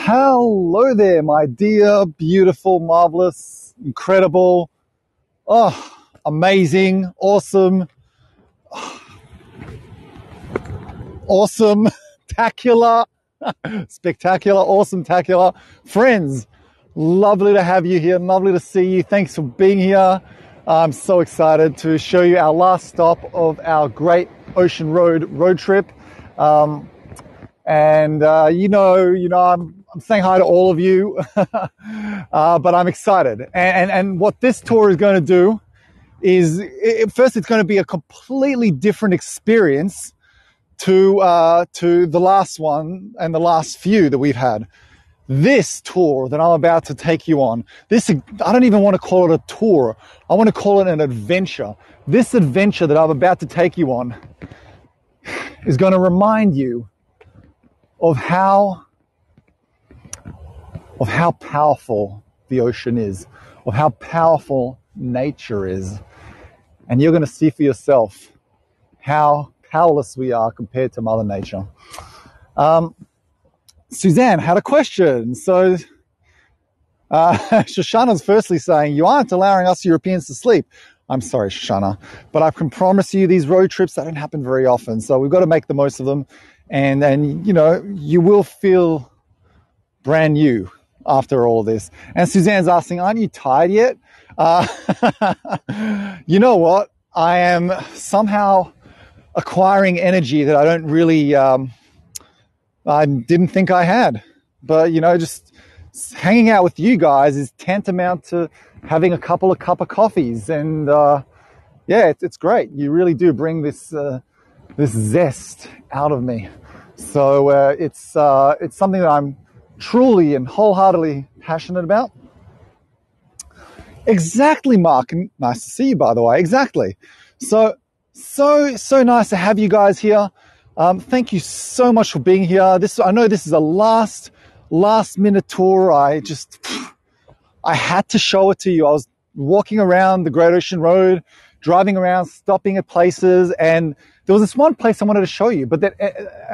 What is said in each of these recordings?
Hello there, my dear, beautiful, marvelous, incredible, amazing, awesome, tacular, spectacular, awesome-tacular friends. Lovely to have you here. Lovely to see you. Thanks for being here. I'm so excited to show you our last stop of our Great Ocean Road trip. I'm saying hi to all of you, but I'm excited. And what this tour is going to do is, first, it's going to be a completely different experience to the last one and the last few that we've had. This tour that I'm about to take you on, I don't even want to call it a tour. I want to call it an adventure. This adventure that I'm about to take you on is going to remind you of how powerful the ocean is, of how powerful nature is. And you're going to see for yourself how powerless we are compared to Mother Nature. Suzanne had a question. So Shoshana's firstly saying, you aren't allowing us Europeans to sleep. I'm sorry, Shoshana, but I can promise you these road trips, they don't happen very often. So we've got to make the most of them. And you will feel brand new after all this. And Suzanne's asking, aren't you tired yet? You know what? I am somehow acquiring energy that I don't really, I didn't think I had. But, just hanging out with you guys is tantamount to having a couple of cup of coffees. And it's great. You really do bring this zest out of me. So it's something that I'm truly and wholeheartedly passionate about. Exactly, Mark. And nice to see you, by the way. Exactly. So nice to have you guys here. Thank you so much for being here. I know this is a last minute tour. I had to show it to you. I was walking around the Great Ocean Road, driving around, stopping at places, and there was this one place I wanted to show you, but then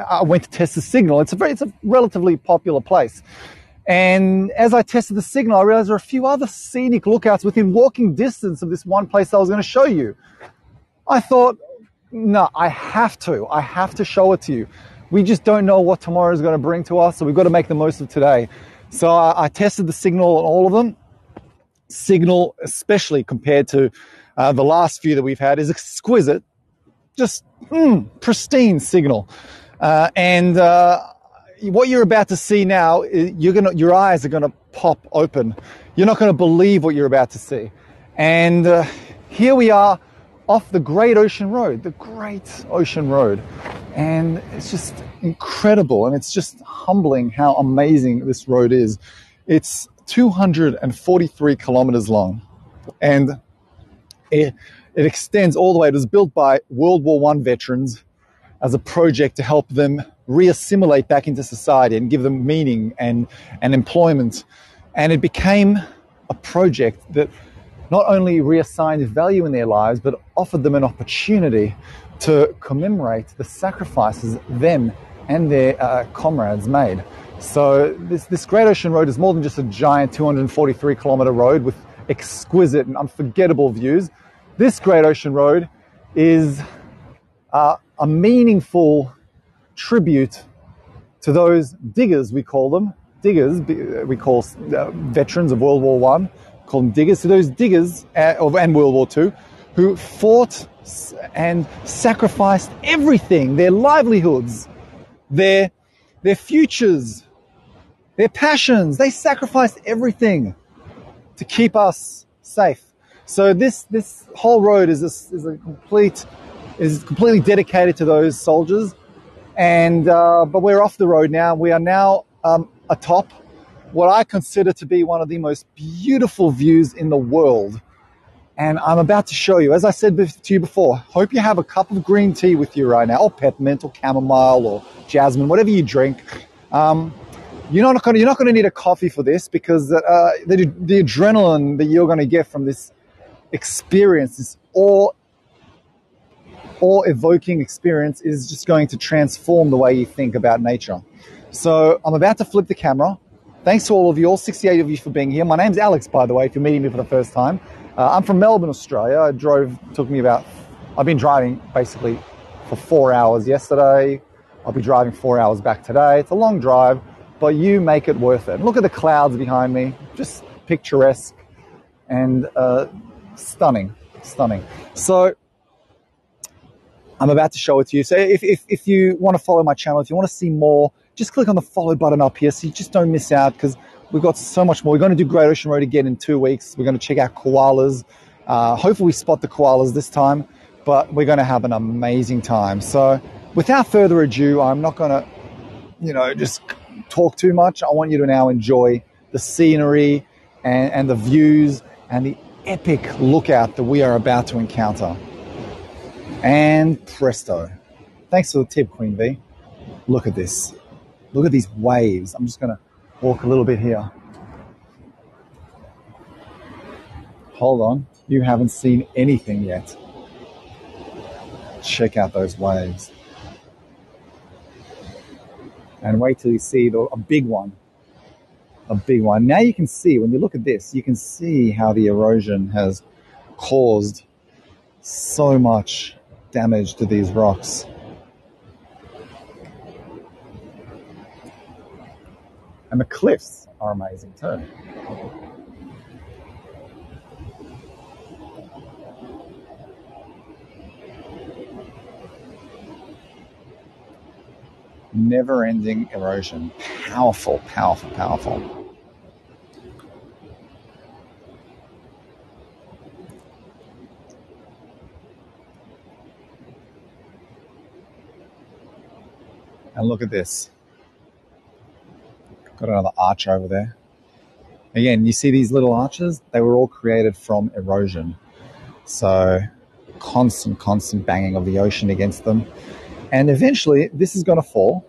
I went to test the signal. It's a relatively popular place. And as I tested the signal, I realized there are a few other scenic lookouts within walking distance of this one place I was going to show you. I thought, no, I have to show it to you. We just don't know what tomorrow is going to bring to us, so we've got to make the most of today. So I tested the signal on all of them. Signal, especially compared to the last few that we've had, is exquisite. Just pristine signal. What you're about to see now, your eyes are going to pop open. You're not going to believe what you're about to see. And here we are off the Great Ocean Road, And it's just incredible. And it's just humbling how amazing this road is. It's 243 kilometers long. And it extends all the way. It was built by World War I veterans as a project to help them re-assimilate back into society and give them meaning and employment. And it became a project that not only reassigned value in their lives, but offered them an opportunity to commemorate the sacrifices them and their comrades made. So this Great Ocean Road is more than just a giant 243 kilometer road with exquisite and unforgettable views. This Great Ocean Road is a meaningful tribute to those diggers, we call them. Diggers, we call veterans of World War I, call them diggers. So those diggers, and World War II, who fought and sacrificed everything, their livelihoods, their futures, their passions. They sacrificed everything to keep us safe. So this whole road is completely dedicated to those soldiers. And but we're off the road now. We are now atop what I consider to be one of the most beautiful views in the world. And I'm about to show you, as I said to you before, hope you have a cup of green tea with you right now, or peppermint, or chamomile, or jasmine, whatever you drink. You're not going to need a coffee for this, because the adrenaline that you're going to get from this experience, this awe-evoking experience, is just going to transform the way you think about nature. So I'm about to flip the camera. Thanks to all of you, all 68 of you for being here. My name's Alex, by the way, if you're meeting me for the first time. I'm from Melbourne, Australia. I've been driving basically for 4 hours yesterday. I'll be driving 4 hours back today. It's a long drive, but you make it worth it. And look at the clouds behind me, just picturesque and stunning. So I'm about to show it to you. So if you want to follow my channel, if you want to see more, just click on the follow button up here so you just don't miss out, because we've got so much more. We're going to do Great Ocean Road again in 2 weeks. We're going to check out koalas. Hopefully we spot the koalas this time, but we're going to have an amazing time. So without further ado, I'm not going to, just talk too much. I want you to now enjoy the scenery and the views and the epic lookout that we are about to encounter. And presto. Thanks for the tip, Queen V. Look at this. Look at these waves. I'm just going to walk a little bit here. Hold on. You haven't seen anything yet. Check out those waves. And wait till you see a big one. A big one. Now you can see, when you look at this, you can see how the erosion has caused so much damage to these rocks. And the cliffs are amazing too. Never-ending erosion. Powerful, powerful, powerful. And look at this. Got another arch over there. Again, you see these little arches? They were all created from erosion. So constant banging of the ocean against them. And eventually this is going to fall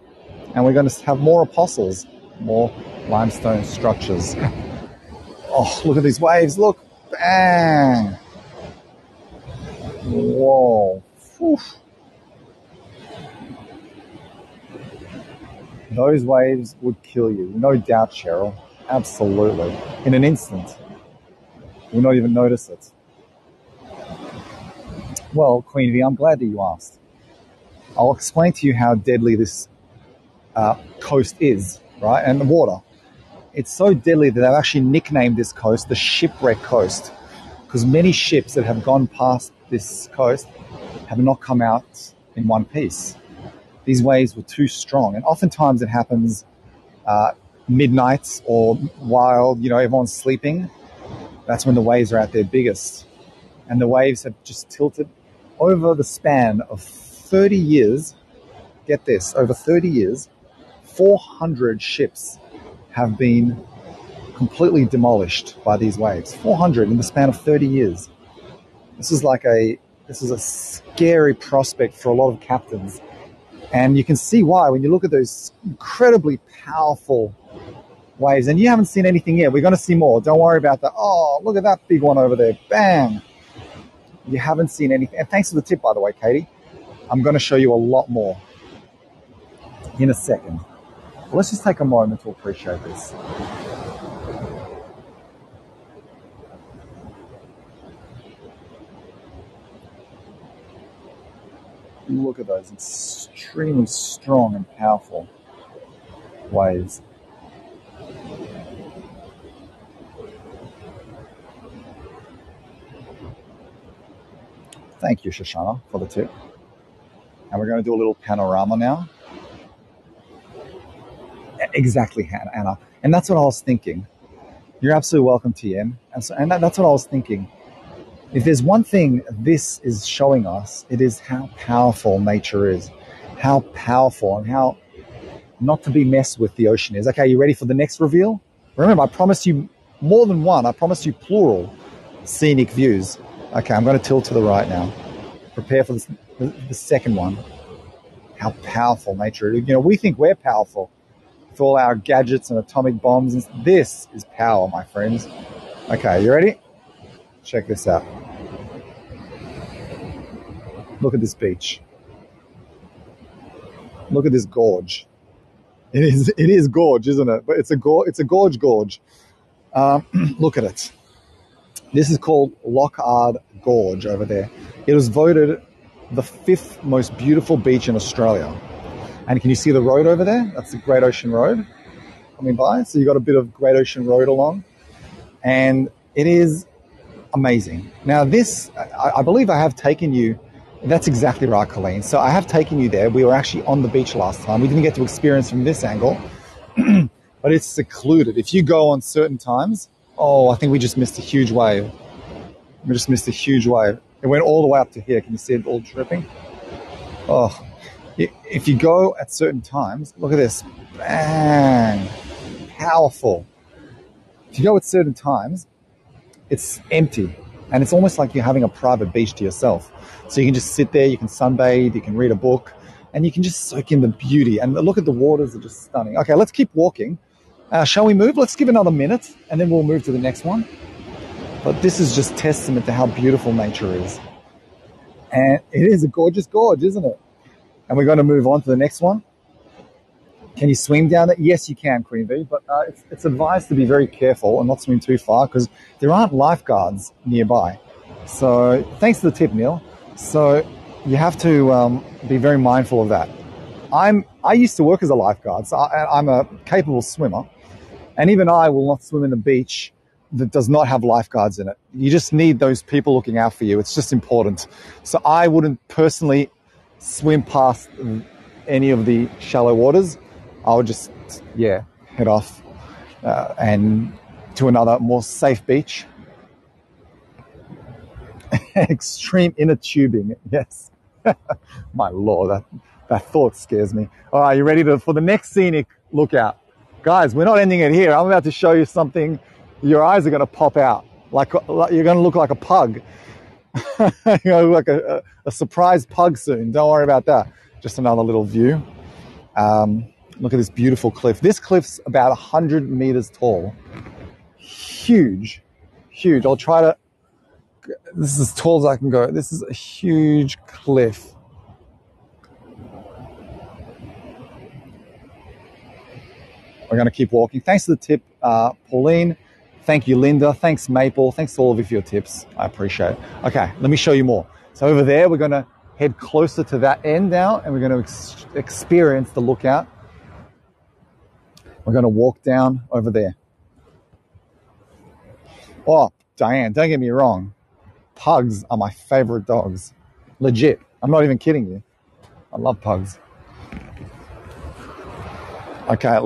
and we're going to have more apostles, more limestone structures. Oh, look at these waves. Look. Bang. Whoa. Oof. Those waves would kill you. No doubt, Cheryl. Absolutely. In an instant. You'll not even notice it. Well, Queen V, I'm glad that you asked. I'll explain to you how deadly this coast is, right? And the water. It's so deadly that they've actually nicknamed this coast the Shipwreck Coast, because many ships that have gone past this coast have not come out in one piece. These waves were too strong, and oftentimes it happens midnights or while everyone's sleeping. That's when the waves are at their biggest, and the waves have just tilted over the span of 30 years. Get this, over 30 years, 400 ships have been completely demolished by these waves. 400 in the span of 30 years. This is a scary prospect for a lot of captains. And you can see why when you look at those incredibly powerful waves. And you haven't seen anything yet. We're going to see more. Don't worry about that. Oh, look at that big one over there. Bang. You haven't seen anything. And thanks for the tip, by the way, Katie. I'm going to show you a lot more in a second. But let's just take a moment to appreciate this. Look at those extremely strong and powerful waves. Thank you, Shoshana, for the tip. And we're going to do a little panorama now. Exactly, Anna. And that's what I was thinking. You're absolutely welcome, TM. And that's what I was thinking. If there's one thing this is showing us, it is how powerful nature is. How powerful and how not to be messed with the ocean is. Okay, you ready for the next reveal? Remember, I promised you more than one. I promised you plural scenic views. Okay, I'm going to tilt to the right now. Prepare for the second one. How powerful nature is. We think we're powerful with all our gadgets and atomic bombs. This is power, my friends. Okay, you ready? Check this out. Look at this beach. Look at this gorge. It is gorge, isn't it? But it's a gorge. Look at it. This is called Lockhart Gorge over there. It was voted the 5th most beautiful beach in Australia. And can you see the road over there? That's the Great Ocean Road coming by. So you got a bit of Great Ocean Road along. And it is amazing. Now this, I believe I have taken you. That's exactly right, Colleen. So I have taken you there. We were actually on the beach last time. We didn't get to experience from this angle, but it's secluded. If you go on certain times, oh, I think we just missed a huge wave. We just missed a huge wave. It went all the way up to here. Can you see it all dripping? Oh, if you go at certain times, look at this. Bang. Powerful. If you go at certain times, it's empty. And it's almost like you're having a private beach to yourself. So you can just sit there, you can sunbathe, you can read a book, and you can just soak in the beauty. And look at the waters are just stunning. Okay, let's keep walking. Shall we move? Let's give another minute, and then we'll move to the next one. But this is just testament to how beautiful nature is. And it is a gorgeous gorge, isn't it? And we're going to move on to the next one. Can you swim down there? Yes, you can, Queen Bee, but it's advised to be very careful and not swim too far because there aren't lifeguards nearby. So thanks to the tip, Neil. So you have to be very mindful of that. I used to work as a lifeguard, so I'm a capable swimmer. And even I will not swim in the beach that does not have lifeguards in it. You just need those people looking out for you. It's just important. So I wouldn't personally swim past any of the shallow waters. I would just, head off and to another more safe beach. Extreme inner tubing, yes. My Lord, that thought scares me. All right, you ready for the next scenic lookout? Guys, we're not ending it here. I'm about to show you something. Your eyes are going to pop out. Like you're going to look like a pug. You're going to look like a surprise pug soon. Don't worry about that. Just another little view. Look at this beautiful cliff. This cliff's about 100 meters tall. Huge. I'll try to... This is as tall as I can go. This is a huge cliff. We're going to keep walking. Thanks to the tip, Pauline. Thank you, Linda. Thanks, Maple. Thanks to all of you for your tips. I appreciate it. Okay, let me show you more. So over there, we're going to head closer to that end now, and we're going to experience the lookout. We're going to walk down over there. Oh, Diane, don't get me wrong. Pugs are my favorite dogs. Legit. I'm not even kidding you. I love pugs. Okay,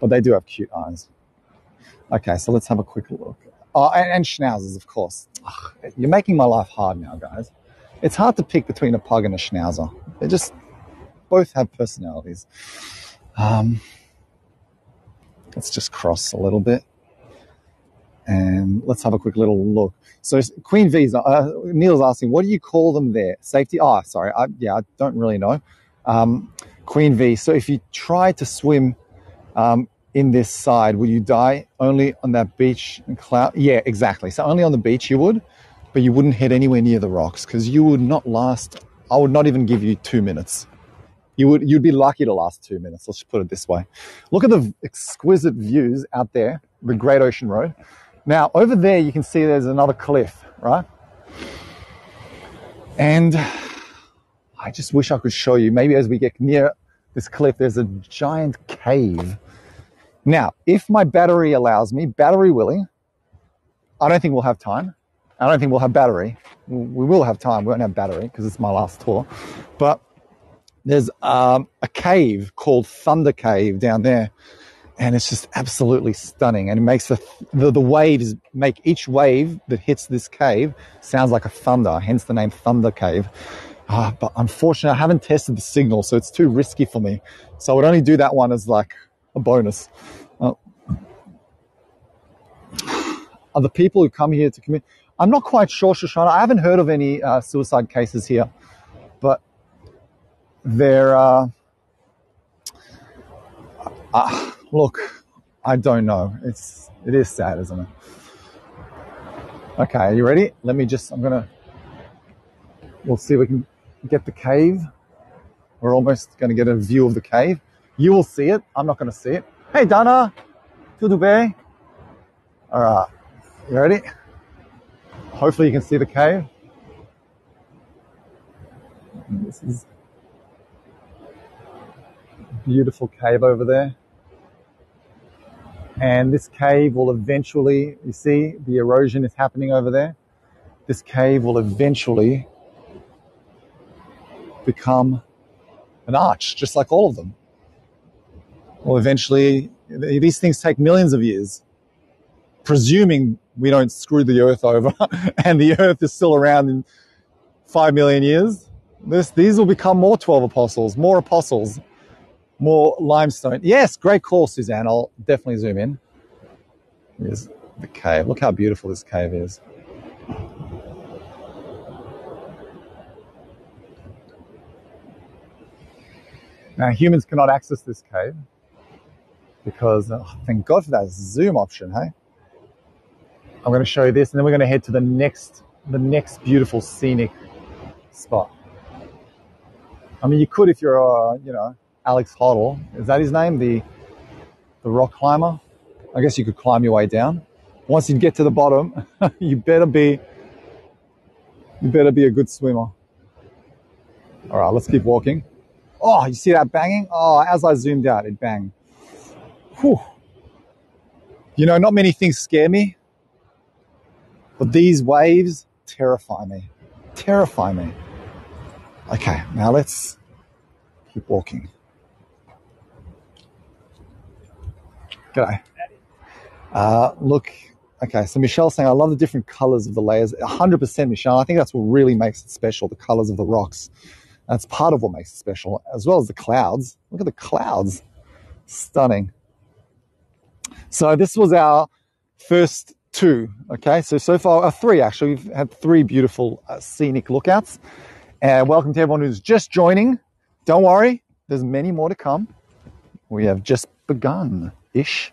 but they do have cute eyes. Okay, so let's have a quick look. Oh, and schnauzers, of course. Ugh, you're making my life hard now, guys. It's hard to pick between a pug and a schnauzer. They just both have personalities. Let's just cross a little bit. And let's have a quick little look. So Queen V's, Neil's asking, what do you call them there? Safety? Oh, sorry. I don't really know. Queen V. So if you try to swim in this side, will you die only on that beach and cloud? Yeah, exactly. So only on the beach you would, but you wouldn't head anywhere near the rocks because you would not last. I would not even give you 2 minutes. You'd be lucky to last 2 minutes. Let's just put it this way. Look at the exquisite views out there, the Great Ocean Road. Now, over there, you can see there's another cliff, right? And I just wish I could show you. Maybe as we get near this cliff, there's a giant cave. Now, if my battery allows me, battery willing, I don't think we'll have time. I don't think we'll have battery. We will have time. We won't have battery because it's my last tour. But there's a cave called Thunder Cave down there. And it's just absolutely stunning. And it makes the waves make each wave that hits this cave sounds like a thunder, hence the name Thunder Cave. But unfortunately, I haven't tested the signal, so it's too risky for me. So I would only do that one as like a bonus. Are the people who come here to commit? I'm not quite sure, Shoshana. I haven't heard of any suicide cases here. But there are... look, I don't know. It is sad, isn't it? Okay, are you ready? We'll see if we can get the cave. We're almost going to get a view of the cave. You will see it. I'm not going to see it. Hey, Dana. Tudo bem? All right. You ready? Hopefully you can see the cave. This is a beautiful cave over there. And this cave will eventually, you see the erosion is happening over there. This cave will eventually become an arch, just like all of them. Well, eventually, these things take millions of years, presuming we don't screw the earth over and the earth is still around in 5 million years. These will become more 12 apostles, more limestone. Yes, great call, Suzanne. I'll definitely zoom in. Here's the cave. Look how beautiful this cave is. Now, humans cannot access this cave because, thank God for that zoom option, hey? I'm going to show you this, and then we're going to head to the next beautiful scenic spot. I mean, you could if you're, Alex Hoddle. Is that his name? The rock climber? I guess you could climb your way down. Once you get to the bottom, you better be a good swimmer. All right, let's keep walking. Oh, you see that banging? Oh, as I zoomed out, it banged. Whew. Not many things scare me, but these waves terrify me. Terrify me. Okay, now let's keep walking. G'day. Look, okay, so Michelle's saying, I love the different colors of the layers. 100%, Michelle. I think that's what really makes it special, the colors of the rocks. That's part of what makes it special, as well as the clouds. Look at the clouds. Stunning. So this was our first two, okay? So far, three actually. We've had three beautiful scenic lookouts. And welcome to everyone who's just joining. Don't worry, there's many more to come. We have just begun-ish.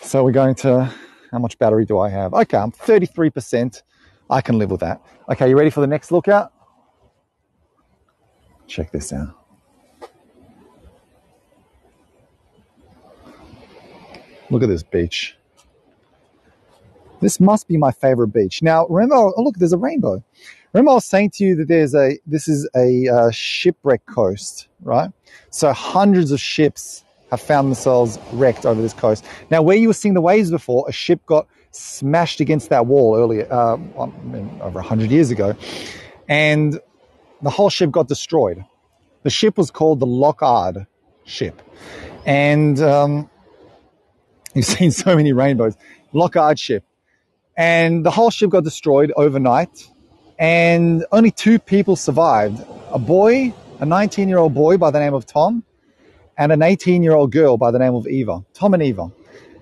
So we're going to, how much battery do I have? Okay, I'm 33%. I can live with that. Okay, you ready for the next lookout? Check this out. Look at this beach. This must be my favorite beach. Now, remember, oh look, there's a rainbow. Remember I was saying to you that this is a shipwreck coast, right? So hundreds of ships have found themselves wrecked over this coast. Now, where you were seeing the waves before, a ship got smashed against that wall earlier, over 100 years ago, and the whole ship got destroyed. The ship was called the Lockard ship. And you've seen so many rainbows. Lockard ship. And the whole ship got destroyed overnight. And only two people survived. A boy, a 19-year-old boy by the name of Tom, and an 18-year-old girl by the name of Eva. Tom and Eva.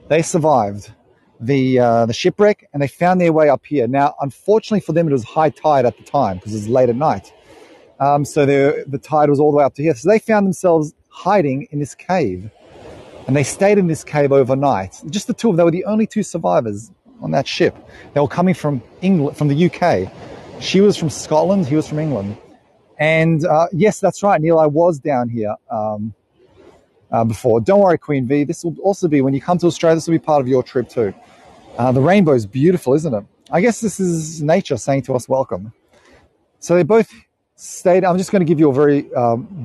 They survived the shipwreck, and they found their way up here. Now, unfortunately for them, it was high tide at the time because it was late at night. So the tide was all the way up to here. So they found themselves hiding in this cave. And they stayed in this cave overnight. Just the two of them. They were the only two survivors on that ship. They were coming from England, from the UK. She was from Scotland. He was from England. And yes, that's right, Neil, I was down here before. Don't worry, Queen V. This will also be, when you come to Australia, this will be part of your trip too. The rainbow is beautiful, isn't it? I guess this is nature saying to us, welcome. So they both stayed. I'm just going to give you a very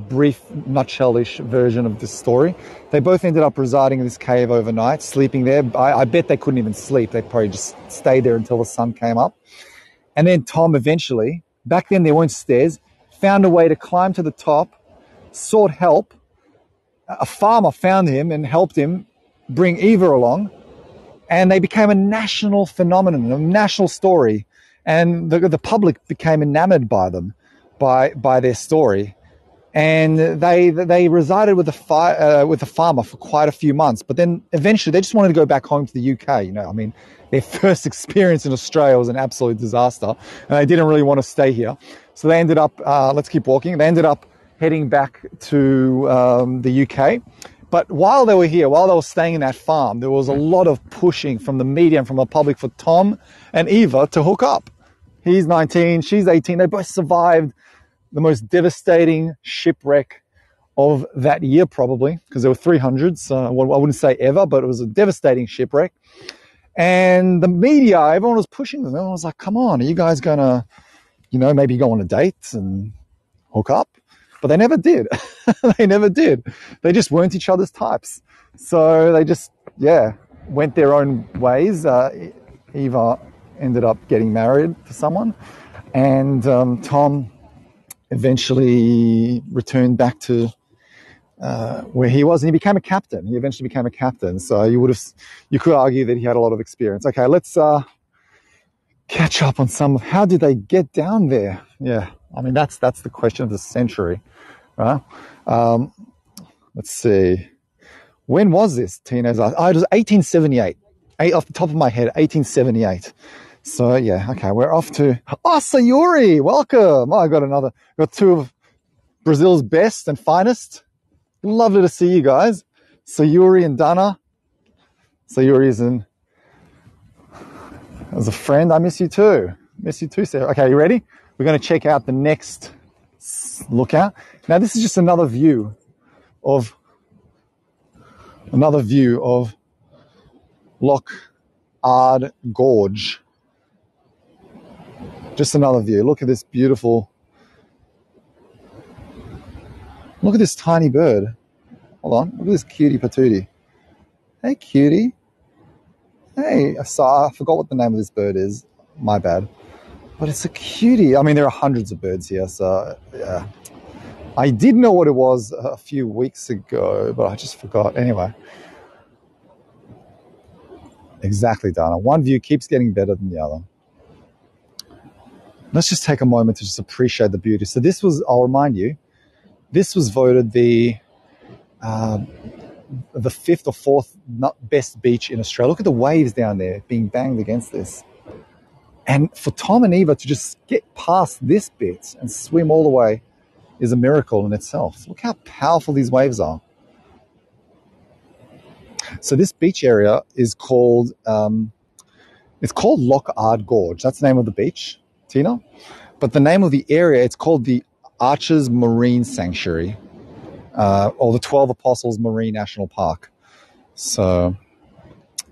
brief, nutshell-ish version of this story. They both ended up residing in this cave overnight, sleeping there. I bet they couldn't even sleep. They probably just stayed there until the sun came up. And then Tom eventually, back then there weren't stairs, found a way to climb to the top, sought help. A farmer found him and helped him bring Eva along. And they became a national phenomenon, a national story. And the public became enamored by them, by their story. And they resided with the farmer for quite a few months. But then eventually they just wanted to go back home to the UK. I mean, their first experience in Australia was an absolute disaster. And they didn't really want to stay here. So they ended up, let's keep walking. They ended up heading back to the UK. But while they were here, while they were staying in that farm, there was a lot of pushing from the media and from the public for Tom and Eva to hook up. He's 19, she's 18. They both survived the most devastating shipwreck of that year, probably, because there were 300s. I wouldn't say ever, but it was a devastating shipwreck. And the media, everyone was pushing them. Everyone was like, come on, are you guys going to, maybe go on a date and hook up? But they never did. They never did. They just weren't each other's types. So they just, went their own ways. Eva ended up getting married to someone. And Tom eventually returned back to where he was, and he became a captain. He eventually became a captain. So you could argue that he had a lot of experience. Okay, let's catch up on some of how did they get down there? Yeah, I mean that's the question of the century, right? Let's see. When was this? Tina's it was 1878. Off the top of my head, 1878. So yeah, okay, we're off to Sayuri. Welcome. I got two of Brazil's best and finest. Lovely to see you guys. Sayuri and Dana. Sayuri is as a friend. I miss you too. Miss you too, Sarah. Okay, you ready? We're going to check out the next lookout. Now, this is just another view of Loch Ard Gorge. Just another view. Look at this beautiful. Look at this tiny bird. Hold on. Look at this cutie patootie. Hey, cutie. Hey, I forgot what the name of this bird is. My bad. But it's a cutie. I mean, there are hundreds of birds here, so yeah. I did know what it was a few weeks ago, but I just forgot. Anyway. Exactly, Dana. One view keeps getting better than the other. Let's just take a moment to just appreciate the beauty. So this was, I'll remind you, this was voted the fifth or fourth best beach in Australia. Look at the waves down there being banged against this. And for Tom and Eva to just get past this bit and swim all the way is a miracle in itself. Look how powerful these waves are. So this beach area is called, Loch Ard Gorge. That's the name of the beach, Tina. But the name of the area, it's called the Arches Marine Sanctuary, or the 12 Apostles Marine National Park. So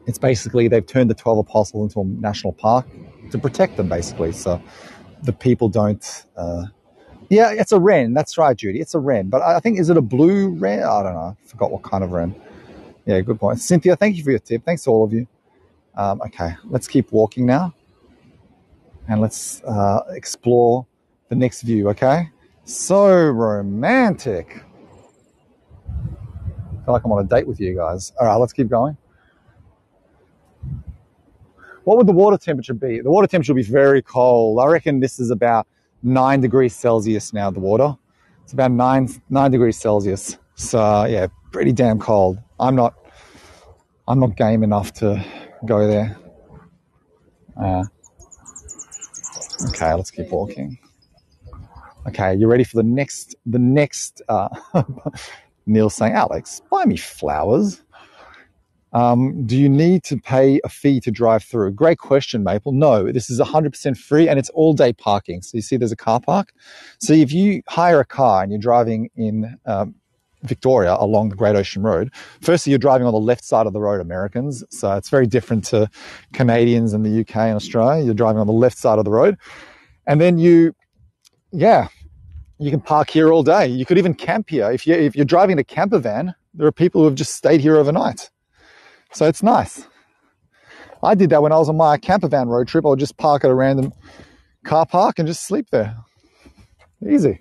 it's basically, they've turned the 12 Apostles into a national park to protect them, basically. So the people don't... yeah, it's a wren. That's right, Judy. It's a wren. But I think, is it a blue wren? I don't know. I forgot what kind of wren. Yeah, good point. Cynthia, thank you for your tip. Thanks to all of you. Okay, let's keep walking now. And let's explore the next view, okay? So romantic. I feel like I'm on a date with you guys. All right, let's keep going. What would the water temperature be? The water temperature will be very cold. I reckon this is about 9 degrees Celsius now, the water. It's about 9 degrees Celsius. So, yeah, pretty damn cold. I'm not game enough to go there. Okay, let's keep walking. Okay, you ready for the next Neil's saying, Alex, buy me flowers. Do you need to pay a fee to drive through? Great question, Maple. No, this is 100% free and it's all day parking. So you see there's a car park. So if you hire a car and you're driving in Victoria along the Great Ocean Road, firstly, you're driving on the left side of the road, Americans. So it's very different to Canadians in the UK and Australia. You're driving on the left side of the road. And then you can park here all day. You could even camp here. If you're driving a camper van, there are people who have just stayed here overnight. So it's nice. I did that when I was on my camper van road trip. I would just park at a random car park and just sleep there. Easy.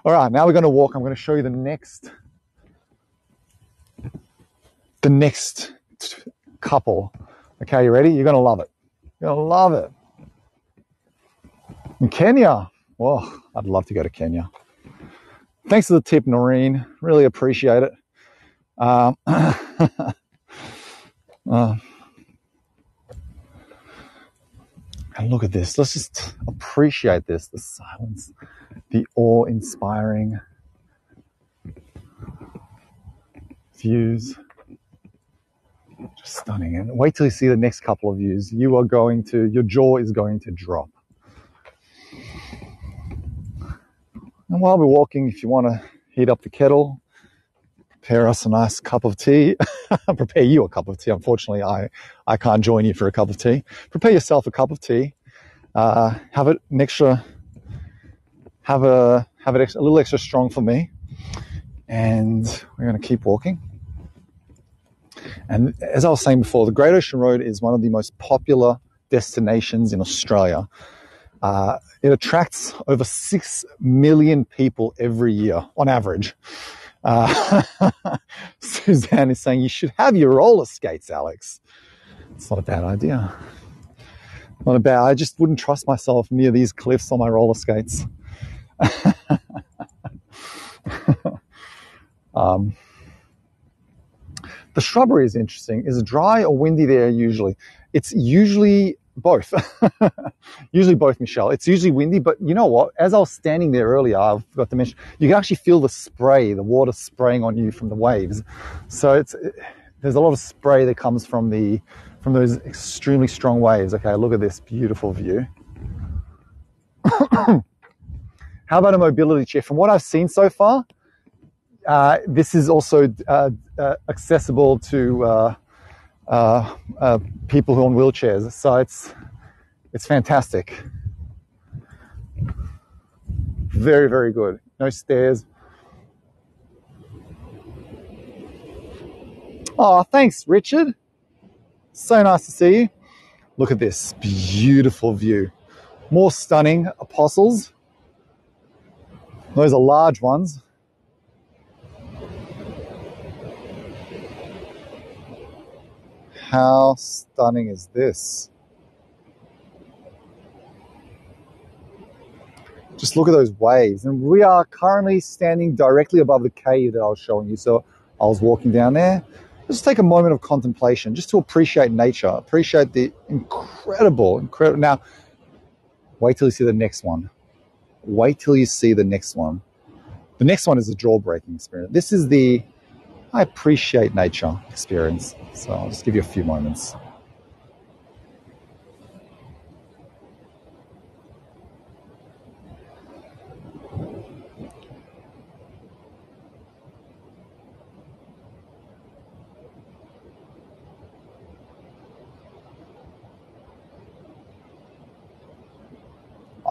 All right, now we're going to walk. I'm going to show you the next couple. Okay, you ready? You're going to love it. You're going to love it. In Kenya. Well, I'd love to go to Kenya. Thanks for the tip, Noreen. Really appreciate it. And look at this. Let's just appreciate this. The silence, the awe-inspiring views. Just stunning. And wait till you see the next couple of views. Your jaw is going to drop. And while we're walking, if you want to heat up the kettle, prepare us a nice cup of tea. Prepare you a cup of tea. Unfortunately, I can't join you for a cup of tea. Prepare yourself a cup of tea. Have it an extra, have it a little extra strong for me. And we're going to keep walking. And as I was saying before, the Great Ocean Road is one of the most popular destinations in Australia. It attracts over 6 million people every year on average. Suzanne is saying you should have your roller skates, Alex. It's not a bad idea. Not a bad. I just wouldn't trust myself near these cliffs on my roller skates. The shrubbery is interesting. Is it dry or windy there usually? It's usually both. Usually both, Michelle. It's usually windy, but you know what? As I was standing there earlier, I forgot to mention, you can actually feel the spray, the water spraying on you from the waves. So there's a lot of spray that comes from those extremely strong waves. Okay, look at this beautiful view. How about a mobility chair? From what I've seen so far, this is also accessible to people who are on wheelchairs. So it's fantastic. Very, very good. No stairs. Oh, thanks, Richard. So nice to see you. Look at this beautiful view. More stunning apostles. Those are large ones. How stunning is this? Just look at those waves. And we are currently standing directly above the cave that I was showing you. So I was walking down there. Just take a moment of contemplation, just to appreciate nature, appreciate the incredible. Now, wait till you see the next one. Wait till you see the next one. The next one is the jaw-breaking experience. This is the I appreciate nature experience. So I'll just give you a few moments.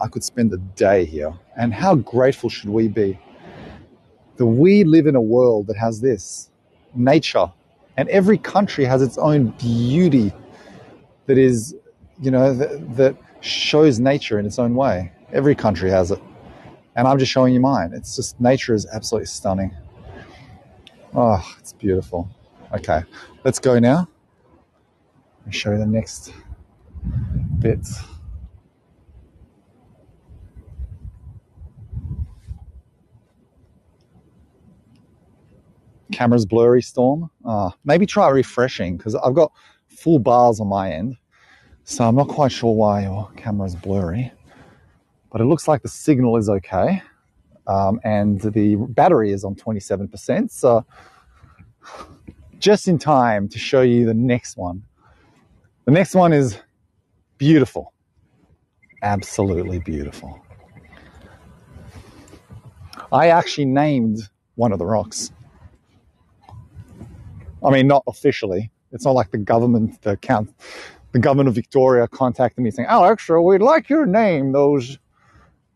I could spend a day here. And how grateful should we be that we live in a world that has this nature, and every country has its own beauty that is, that shows nature in its own way. Every country has it. And I'm just showing you mine. It's just, nature is absolutely stunning. Oh, it's beautiful. Okay, let's go now. Let me show you the next bit. Camera's blurry, Storm. Maybe try refreshing, because I've got full bars on my end. So I'm not quite sure why your camera's blurry. But it looks like the signal is okay. And the battery is on 27%. So just in time to show you the next one. The next one is beautiful. Absolutely beautiful. I actually named one of the rocks. I mean, not officially. It's not like the government, the government of Victoria contacted me saying, Alex, we'd like you to name those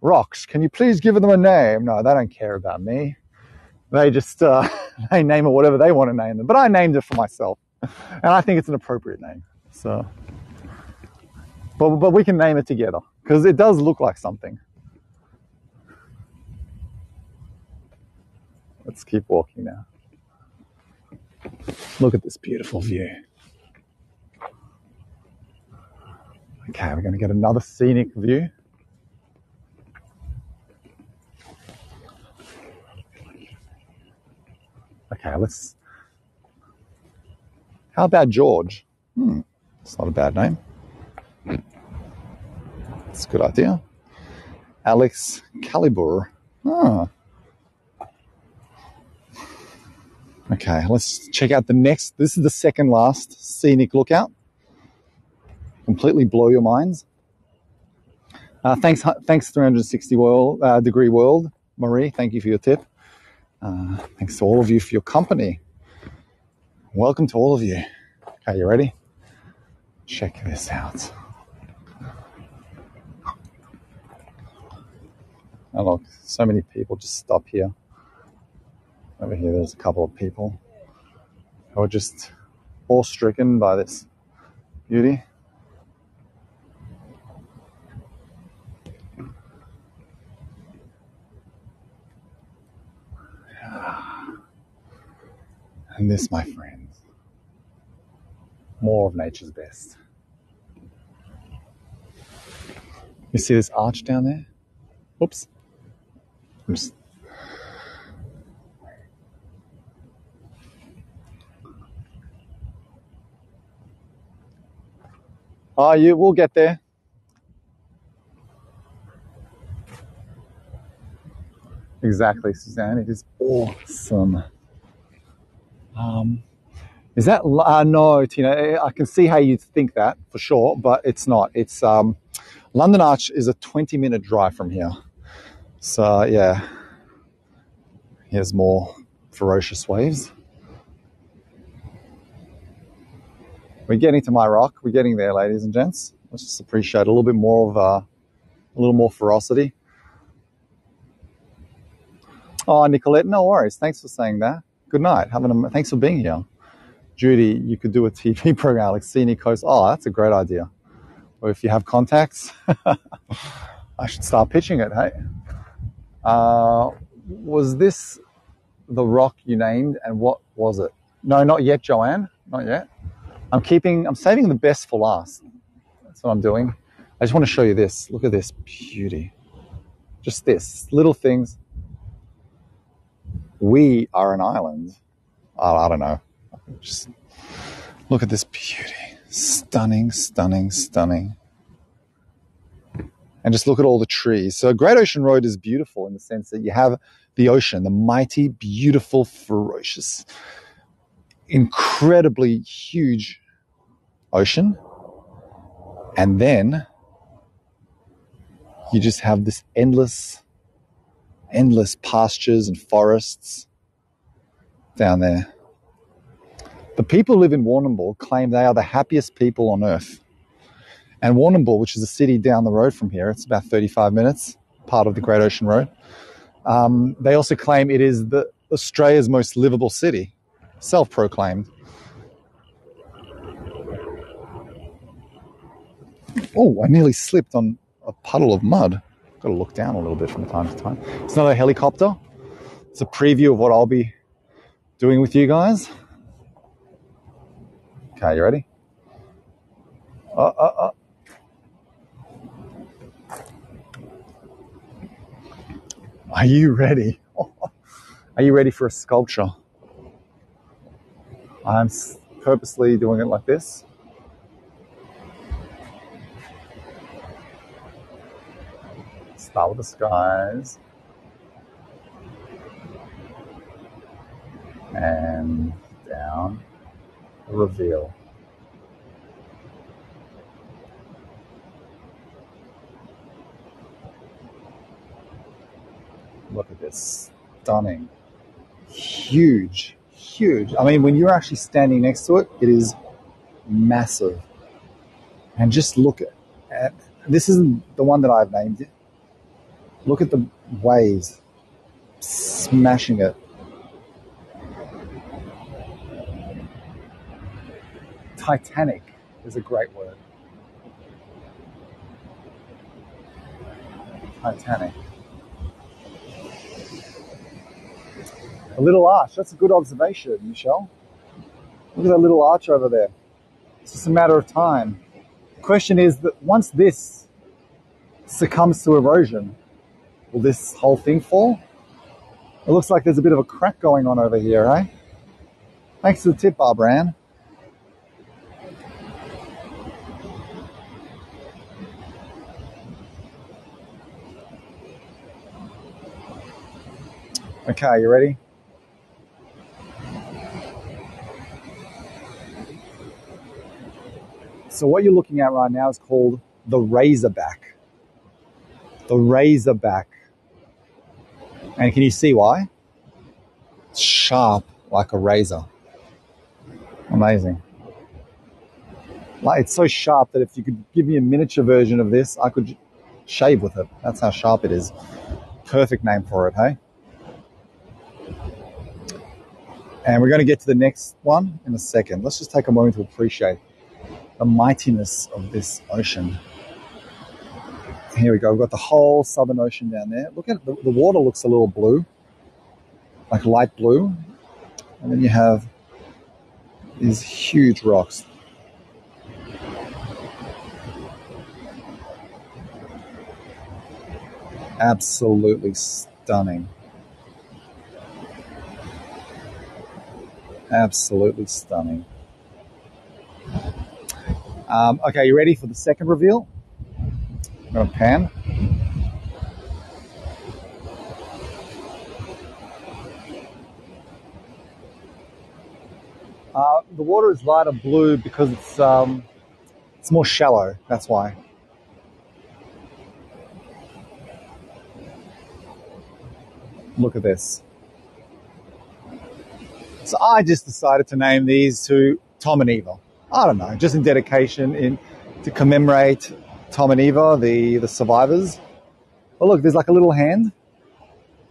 rocks. Can you please give them a name? No, they don't care about me. They just, they name it whatever they want to name them. But I named it for myself. And I think it's an appropriate name. So, but we can name it together, because it does look like something. Let's keep walking now. Look at this beautiful view. Okay, we're going to get another scenic view. Okay, how about George? It's not a bad name. It's a good idea. Alex Calibur. Okay, let's check out the next. This is the second last scenic lookout. Completely blow your minds. Thanks 360 degree world, Marie. Thank you for your tip. Thanks to all of you for your company. Welcome to all of you. Okay, you ready? Check this out. Oh look, so many people just stop here. Over here there's a couple of people who are just awe-stricken by this beauty. And this, my friends, more of nature's best. You see this arch down there? Oops. We'll get there. Exactly, Suzanne. It is awesome. Is that no, Tina? I can see how you think that for sure, but it's not. It's London Arch is a 20-minute drive from here. So yeah, here's more ferocious waves. We're getting to my rock. We're getting there, ladies and gents. Let's just appreciate a little bit more of a little more ferocity. Oh, Nicolette, no worries. Thanks for saying that. Good night. Thanks for being here. Judy, you could do a TV program like Scenic Coast. Oh, that's a great idea. Or if you have contacts, I should start pitching it, hey? Was this the rock you named, and what was it? No, not yet, Joanne. Not yet. I'm saving the best for last. That's what I'm doing. I just want to show you this. Look at this beauty. Just this, little things. We are an island. Oh, I don't know. Just look at this beauty. Stunning, stunning, stunning. And just look at all the trees. So Great Ocean Road is beautiful in the sense that you have the ocean, the mighty, beautiful, ferocious, incredibly huge ocean. And then you just have this endless pastures and forests down there. The people who live in Warrnambool claim they are the happiest people on earth. And Warrnambool, which is a city down the road from here, it's about 35 minutes, part of the Great Ocean Road. They also claim it is Australia's most livable city, self-proclaimed. Oh, I nearly slipped on a puddle of mud. Got to look down a little bit from time to time. It's not a helicopter. It's a preview of what I'll be doing with you guys. Okay, you ready? Are you ready? Are you ready for a sculpture? I'm purposely doing it like this. Start with the skies. And down. Reveal. Look at this. Stunning. Huge. I mean, when you're actually standing next to it, it is massive. And just look at this isn't the one that I've named it. Look at the waves smashing it. Titanic is a great word. Titanic. A little arch. That's a good observation, Michelle. Look at that little arch over there. It's just a matter of time. The question is that once this succumbs to erosion, will this whole thing fall? It looks like there's a bit of a crack going on over here, eh? Thanks for the tip, Barbara Ann. Okay, you ready? So what you're looking at right now is called the Razorback. The Razorback. And can you see why? sharp like a razor. Amazing. Like, it's so sharp that if you could give me a miniature version of this, I could shave with it. That's how sharp it is. Perfect name for it, hey? And we're going to get to the next one in a second. Let's just take a moment to appreciate the mightiness of this ocean. Here we go. We've got the whole Southern Ocean down there. Look at it. The water looks a little blue, like light blue. And then you have these huge rocks. Absolutely stunning. Absolutely stunning. Okay, you ready for the second reveal? I'm going to pan. The water is lighter blue because it's more shallow. That's why. Look at this. So I just decided to name these to Tom and Eva. I don't know, just in dedication to commemorate Tom and Eva, the survivors. Oh, look, there's like a little hand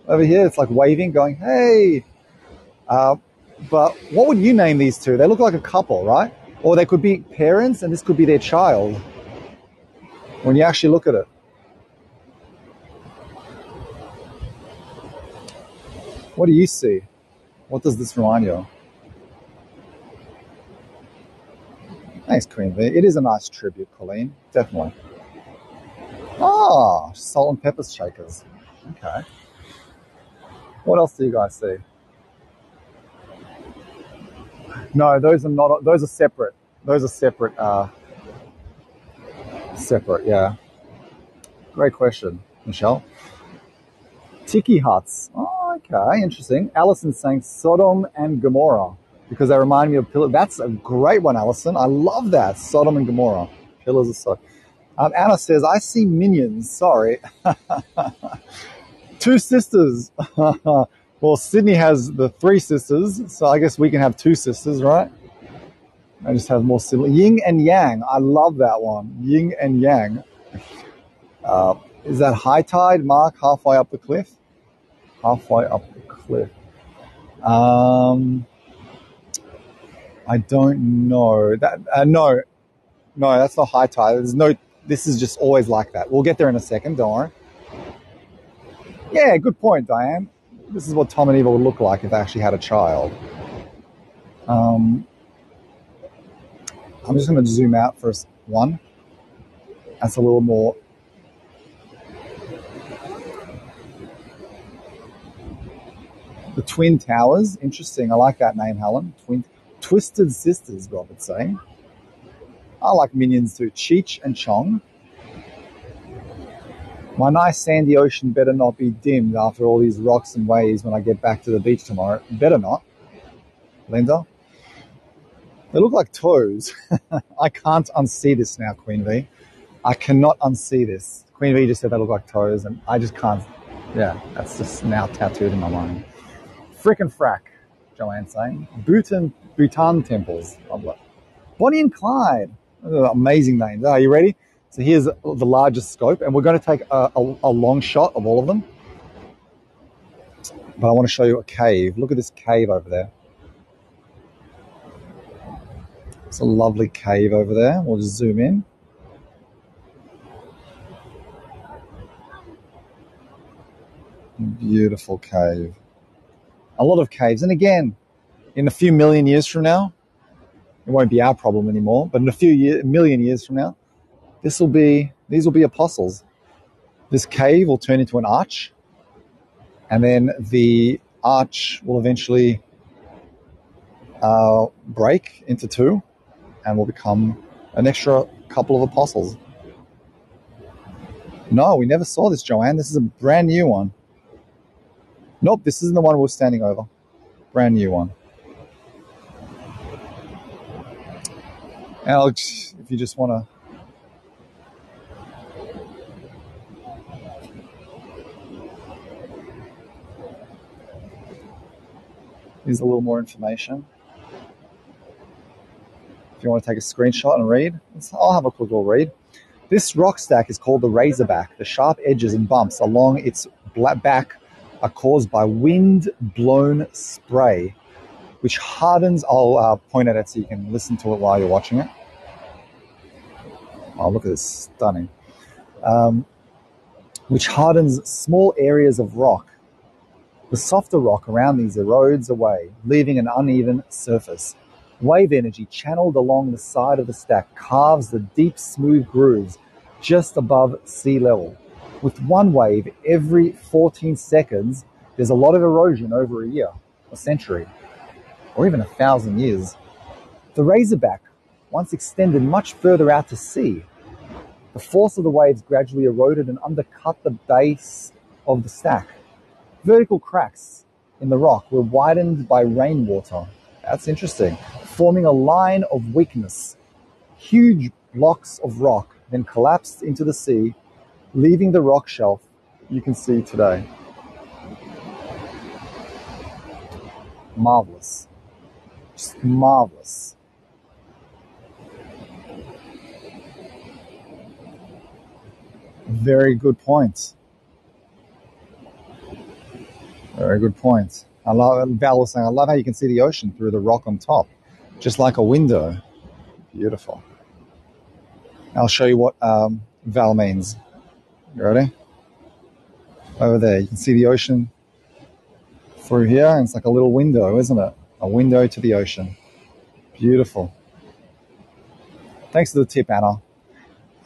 over here. It's like waving, going, hey. But what would you name these two? They look like a couple, right? Or they could be parents and this could be their child when you actually look at it. What do you see? What does this remind you of? Thanks, Queen V. It is a nice tribute, Colleen. Definitely. Ah, salt and pepper shakers. Okay. What else do you guys see? No, those are not. Those are separate. Those are separate. Separate. Yeah. Great question, Michelle. Tiki huts. Oh, okay, interesting. Alison's saying Sodom and Gomorrah because they remind me of pillars. That's a great one, Alison. I love that. Sodom and Gomorrah. Pillars of Sodom. Anna says, I see minions. Sorry. Two sisters. Well, Sydney has the three sisters, so I guess we can have two sisters, right? I just have more siblings. Yin and Yang. I love that one. Yin and Yang. Is that high tide, Mark, halfway up the cliff? Halfway up the cliff. I don't know. No, that's not high tide. This is just always like that. We'll get there in a second, don't worry. Yeah, good point, Diane. This is what Tom and Eva would look like if they actually had a child. I'm just going to zoom out for one. That's a little more. The Twin Towers. Interesting. I like that name, Helen. Twisted Sisters, Robert's saying. I like minions too. Cheech and Chong. My nice sandy ocean better not be dimmed after all these rocks and waves when I get back to the beach tomorrow. Better not. Linda? They look like toes. I can't unsee this now, Queen V. I cannot unsee this. Queen V just said they look like toes, and I just can't. Yeah, that's just now tattooed in my mind. Frickin' frack, Joanne's saying. Bhutan temples. Bonnie and Clyde. Amazing names. Are you ready? So here's the largest scope, and we're going to take a long shot of all of them. But I want to show you a cave. Look at this cave over there. It's a lovely cave over there. We'll just zoom in. Beautiful cave. A lot of caves. And again, in a few million years from now, it won't be our problem anymore, but in a million years from now, these will be apostles. This cave will turn into an arch, and then the arch will eventually break into two and will become an extra couple of apostles. No, we never saw this, Joanne. This is a brand new one. Nope, this isn't the one we're standing over. Brand new one. Alex, if you just want to... Here's a little more information. If you want to take a screenshot and read, I'll have a quick little read. This rock stack is called the Razorback. The sharp edges and bumps along its back are caused by wind-blown spray, which hardens. I'll point at it so you can listen to it while you're watching it. Oh, look at this, stunning. Which hardens small areas of rock. The softer rock around these erodes away, leaving an uneven surface. Wave energy channeled along the side of the stack carves the deep, smooth grooves just above sea level. With one wave every 14 seconds, there's a lot of erosion over a year, a century, or even 1,000 years. The Razorback once extended much further out to sea. The force of the waves gradually eroded and undercut the base of the stack. Vertical cracks in the rock were widened by rainwater. That's interesting. Forming a line of weakness. Huge blocks of rock then collapsed into the sea, leaving the rock shelf you can see today. Marvelous. Just marvelous. Very good point. Very good point. Val was saying, I love how you can see the ocean through the rock on top, just like a window. Beautiful. I'll show you what Val means. You ready? Over there, you can see the ocean through here, and it's like a little window, isn't it? A window to the ocean. Beautiful. Thanks for the tip, Anna.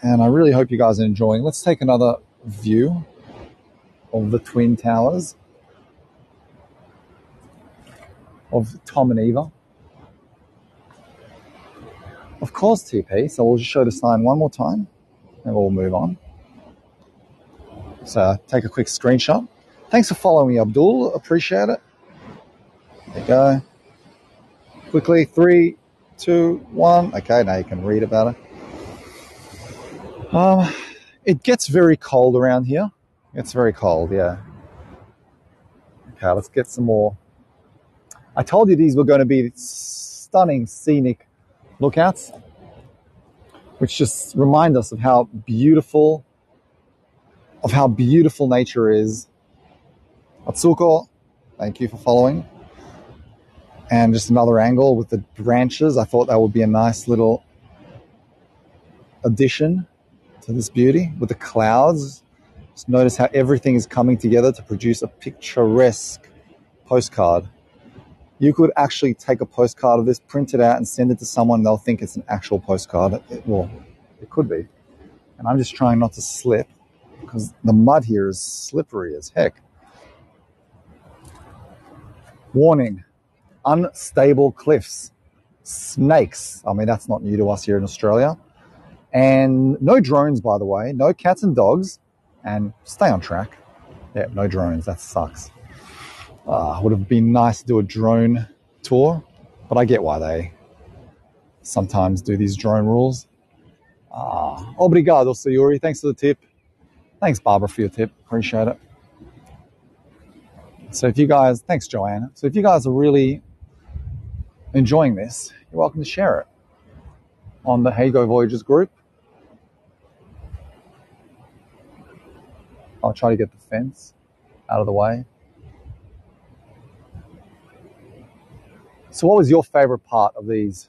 And I really hope you guys are enjoying. Let's take another view of the Twin Towers of Tom and Eva. Of course, TP. So we'll just show the sign one more time and we'll move on. So take a quick screenshot. Thanks for following me, Abdul. Appreciate it. There you go. Quickly, 3, 2, 1. Okay, now you can read about it. It gets very cold around here. It's very cold, yeah. Okay, let's get some more. I told you these were going to be stunning scenic lookouts, which just remind us of how beautiful nature is. Atsuko, thank you for following. And just another angle with the branches. I thought that would be a nice little addition to this beauty with the clouds. Just notice how everything is coming together to produce a picturesque postcard. You could actually take a postcard of this, print it out, and send it to someone. They'll think it's an actual postcard. It could be. And I'm just trying not to slip because the mud here is slippery as heck. Warning, unstable cliffs, snakes. I mean, that's not new to us here in Australia. And no drones, by the way. No cats and dogs. And stay on track. Yeah, no drones. That sucks. Would have been nice to do a drone tour, but I get why they sometimes do these drone rules. Obrigado, Sayuri. Thanks for the tip. Thanks, Barbara, for your tip. Appreciate it. So if you guys, thanks, Joanne. So if you guys are really enjoying this, you're welcome to share it on the Hey Go Voyagers group. I'll try to get the fence out of the way. So what was your favorite part of these?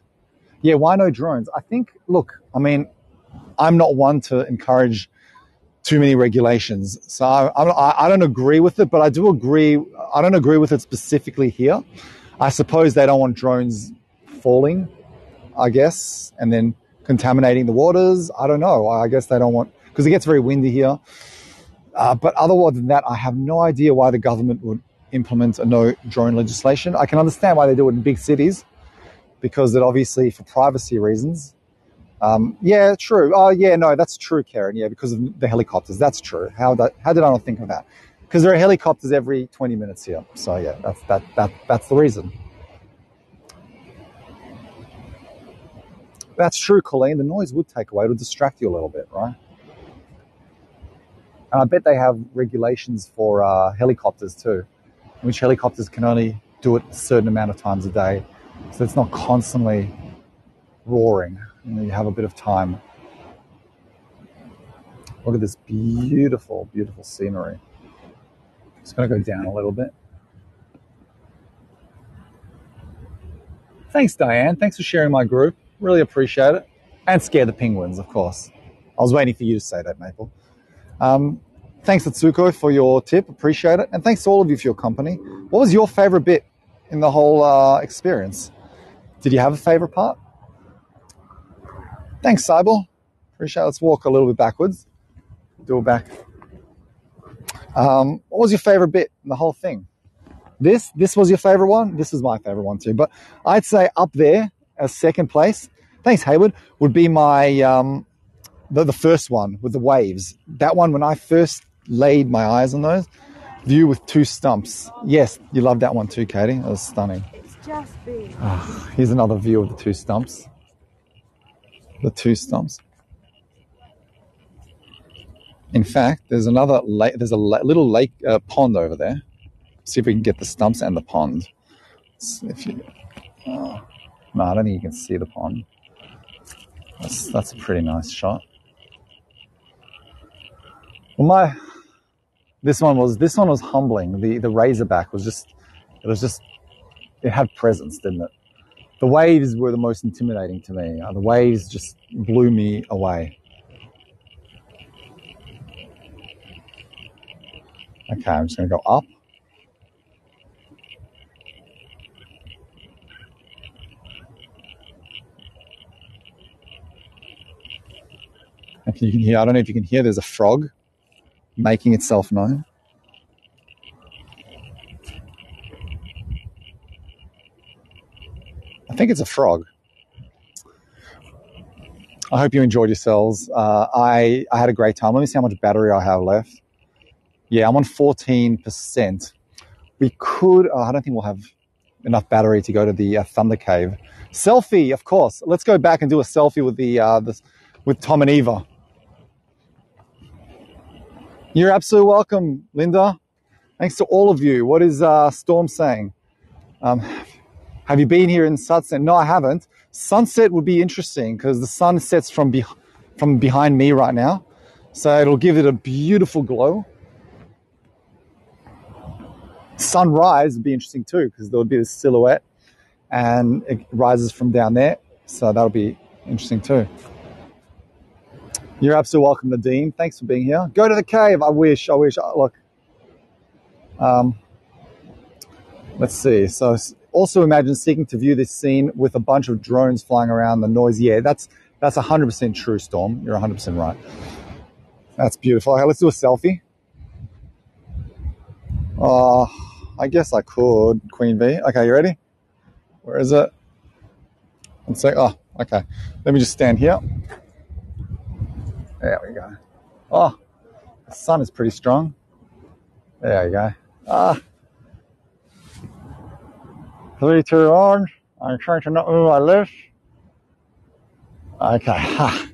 Yeah, why no drones? I think, look, I mean, I'm not one to encourage too many regulations. So I don't agree with it, but I do agree. I don't agree with it specifically here. I suppose they don't want drones falling, I guess, and then contaminating the waters. I don't know. I guess they don't want, because it gets very windy here. But other than that, I have no idea why the government would implement a no drone legislation. I can understand why they do it in big cities, because it obviously for privacy reasons. Yeah, true. Oh, yeah, no, that's true, Karen. Yeah, because of the helicopters. That's true. How did I not think of that? Because there are helicopters every 20 minutes here. So yeah, that's the reason. That's true, Colleen. The noise would take away. It would distract you a little bit, right? And I bet they have regulations for helicopters too, which helicopters can only do it a certain amount of times a day, so it's not constantly roaring. You have a bit of time. Look at this beautiful, beautiful scenery. Just going to go down a little bit. Thanks, Diane. Thanks for sharing my group. Really appreciate it. And scare the penguins, of course. I was waiting for you to say that, Maple. Thanks, Atsuko, for your tip. Appreciate it. And thanks to all of you for your company. What was your favorite bit in the whole experience? Did you have a favorite part? Thanks, Cybel. Appreciate it. Let's walk a little bit backwards. Do it back. What was your favorite bit in the whole thing? This was your favorite one? This was my favorite one too. But I'd say up there as second place, thanks, Hayward, would be my the first one with the waves. That one, when I first laid my eyes on those, view with two stumps. Yes, you loved that one too, Katie. That was stunning. It's just big. Here's another view of the two stumps. The two stumps. In fact, there's another lake. There's a little lake pond over there. See if we can get the stumps and the pond. If you, no, I don't think you can see the pond. That's a pretty nice shot. Well, this one was humbling. The Razorback was just it had presence, didn't it? The waves were the most intimidating to me. The waves just blew me away. Okay, I'm just going to go up. And you can hear, I don't know if you can hear, there's a frog making itself known. I think it's a frog. I hope you enjoyed yourselves. I had a great time. Let me see how much battery I have left. Yeah, I'm on 14%. We could, I don't think we'll have enough battery to go to the Thunder Cave. Selfie, of course. Let's go back and do a selfie with with Tom and Eva. You're absolutely welcome, Linda. Thanks to all of you. What is Storm saying? Have you been here in sunset? No, I haven't. Sunset would be interesting because the sun sets from behind me right now. So it'll give it a beautiful glow. Sunrise would be interesting too because there would be this silhouette and it rises from down there. So that'll be interesting too. You're absolutely welcome, Nadine. Thanks for being here. Go to the cave. I wish. Look. Let's see. So also imagine seeking to view this scene with a bunch of drones flying around, the noise. Yeah, that's 100% true, Storm. You're 100% right. That's beautiful. Okay, let's do a selfie. I guess I could, Queen Bee. Okay, you ready? Where is it? One sec. Oh, okay. Let me just stand here. There we go. Oh, the sun is pretty strong. There you go. 3, 2, 1. I'm trying to not move my lips. Okay. I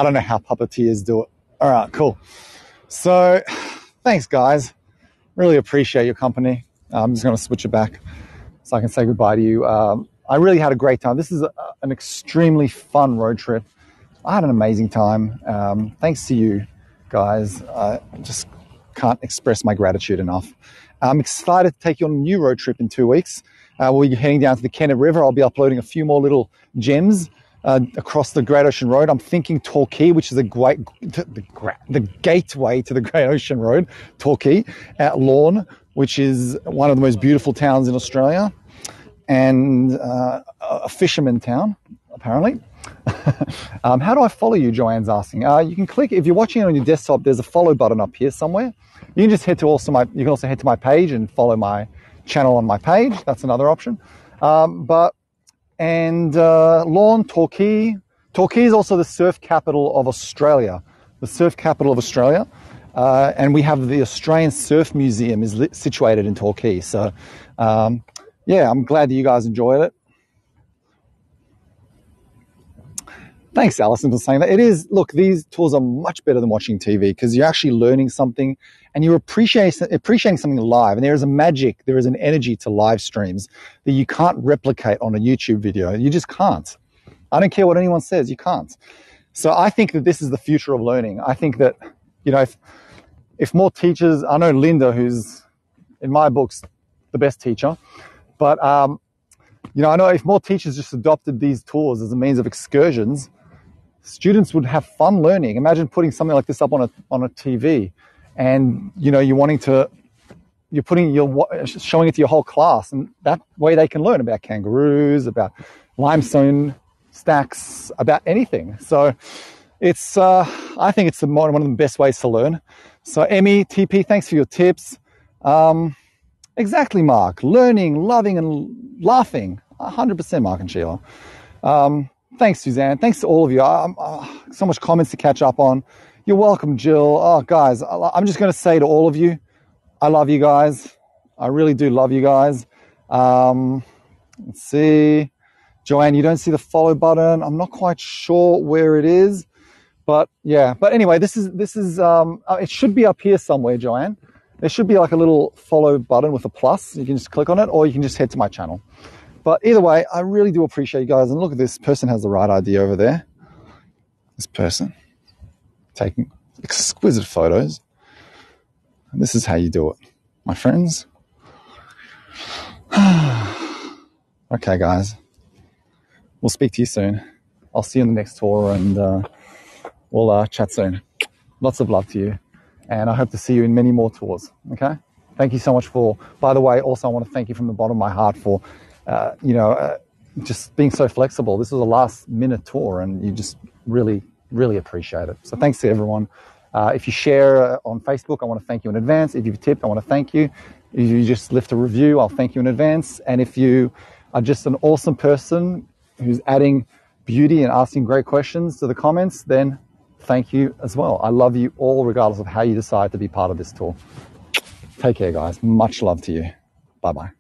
don't know how puppeteers do it. All right, cool. So, thanks, guys. Really appreciate your company. I'm just going to switch it back so I can say goodbye to you. I really had a great time. This is an extremely fun road trip. I had an amazing time. Thanks to you guys. I just can't express my gratitude enough. I'm excited to take you on a new road trip in 2 weeks. We'll be heading down to the Kennet River. I'll be uploading a few more little gems across the Great Ocean Road. I'm thinking Torquay, which is the gateway to the Great Ocean Road, Torquay, at Lorne, which is one of the most beautiful towns in Australia, and a fisherman town, apparently. How do I follow you, Joanne's asking. You can click, if you're watching it on your desktop, there's a follow button up here somewhere. You can just head to you can also head to my page and follow my channel on my page. That's another option. Lorne, Torquay. Torquay is also the surf capital of Australia. The surf capital of Australia. And we have the Australian Surf Museum is situated in Torquay. So, yeah, I'm glad that you guys enjoyed it. Thanks, Alison, for saying that. It is, look, these tours are much better than watching TV because you're actually learning something and you're appreciating something live. And there is a magic, there is an energy to live streams that you can't replicate on a YouTube video. You just can't. I don't care what anyone says, you can't. So I think that this is the future of learning. I think that, you know, if more teachers, I know Linda, who's in my books the best teacher, but you know, I know if more teachers just adopted these tours as a means of excursions, students would have fun learning. Imagine putting something like this up on a TV, and you know, you're showing it to your whole class, and that way they can learn about kangaroos, about limestone stacks, about anything. So it's I think it's one of the best ways to learn. So Emmy, TP, thanks for your tips. Exactly, Mark. Learning, loving, and laughing. 100%, Mark and Sheila. Thanks, Suzanne. Thanks to all of you. So much comments to catch up on. You're welcome, Jill. Oh, guys, I'm just going to say to all of you, I love you guys. I really do love you guys. Let's see. Joanne, you don't see the follow button. I'm not quite sure where it is, but yeah. But anyway, this is it should be up here somewhere, Joanne. There should be like a little follow button with a plus. You can just click on it, or you can just head to my channel. But either way, I really do appreciate you guys. And look at this person has the right idea over there. This person taking exquisite photos. And this is how you do it, my friends. Okay, guys. We'll speak to you soon. I'll see you on the next tour, and we'll chat soon. Lots of love to you. And I hope to see you in many more tours, okay? Thank you so much by the way, also I want to thank you from the bottom of my heart for, just being so flexible. This was a last minute tour and you just really, really appreciate it. So thanks to everyone. If you share on Facebook, I want to thank you in advance. If you've tipped, I want to thank you. If you just left a review, I'll thank you in advance. And if you are just an awesome person who's adding beauty and asking great questions to the comments, then thank you as well. I love you all, regardless of how you decide to be part of this tour. Take care, guys. Much love to you. Bye-bye.